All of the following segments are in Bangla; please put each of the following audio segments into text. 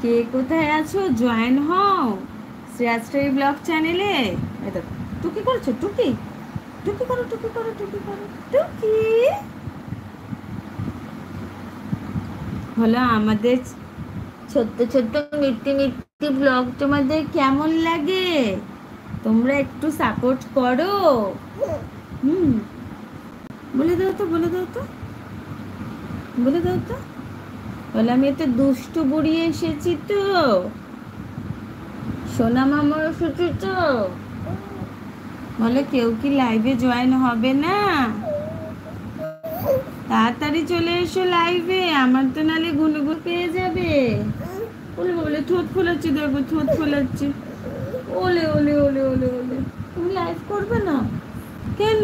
কে কোথায় আছো জয়েন হও শ্রেয়াশ্রী ব্লগ চ্যানেলে। এই দেখো টুকি করছো, টুকি টুকি করো, টুকি করো, টুকি করো, টুকি হলো আমাদের ছোট্ট ছোট্ট মিষ্টি মিষ্টি ব্লগ। তোমাদের কেমন লাগে? তোমরা একটু সাপোর্ট করো। হুম, বলে দাও তো, বলে দাও তো, বলে দাও তো। বলে আমি এত দুষ্টু বুড়ি এসেছি তো, সোনা মামা এসেছি তো। বলে কেউ কি লাইভে জয়েন হবে না? তাড়াতাড়ি চলে এসো লাইভে, আমার তো নালে গুনগুন পেয়ে যাবে। বলে বলে ঠোঁট ফোলাচ্ছি, দেখো ঠোঁট ফোলাচ্ছি। ওলে ওলে ওলে ওলে ওলে, তুমি লাইভ করবে না কেন?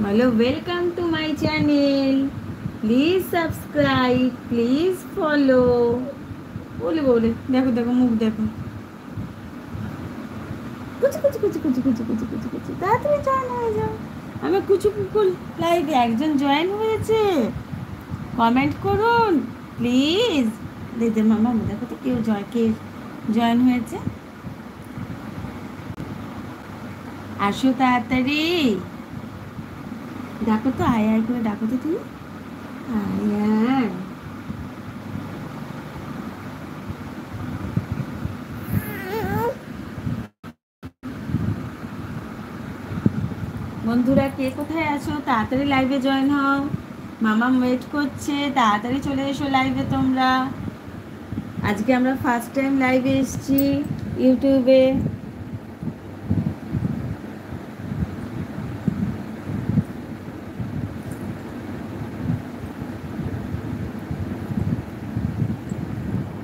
বলো welcome to my channel, please subscribe, please follow. বলে বলে দেখো দেখো মুখ দেখো, কুচি কুচি কুচি কুচি কুচি কুচি কুচি কুচি, তাড়াতাড়ি জয়েন হয়ে যাও। আমার কুচু কুকুর লাইভে একজন জয়েন হয়েছে, কমেন্ট করুন প্লিজ। দিদি মামা দেখো তো কেউ কে জয়েন হয়েছে। আসো তাড়াতাড়ি, ডাকো তো, আয় আয় করে ডাকো তো তুমি, আয় আয়। বন্ধুরা কে কোথায় আছো তাড়াতাড়ি লাইভে জয়েন হও, মামা ওয়েট করছে, তাড়াতাড়ি চলে এসো লাইভে তোমরা। আজকে আমরা ফার্স্ট টাইম লাইভে এসেছি ইউটিউবে।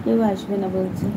কেউ আসবে না বলছে।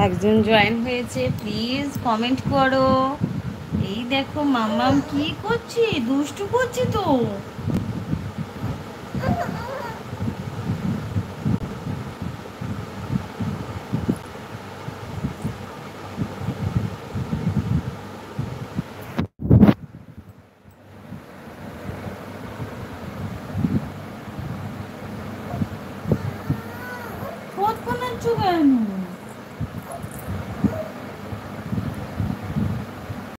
একজন জয়েন হয়েছে, প্লিজ কমেন্ট করো। এই দেখো মামাম কি করছে, দুষ্টু করছে তো। কত কোনাচ্ছ কেন?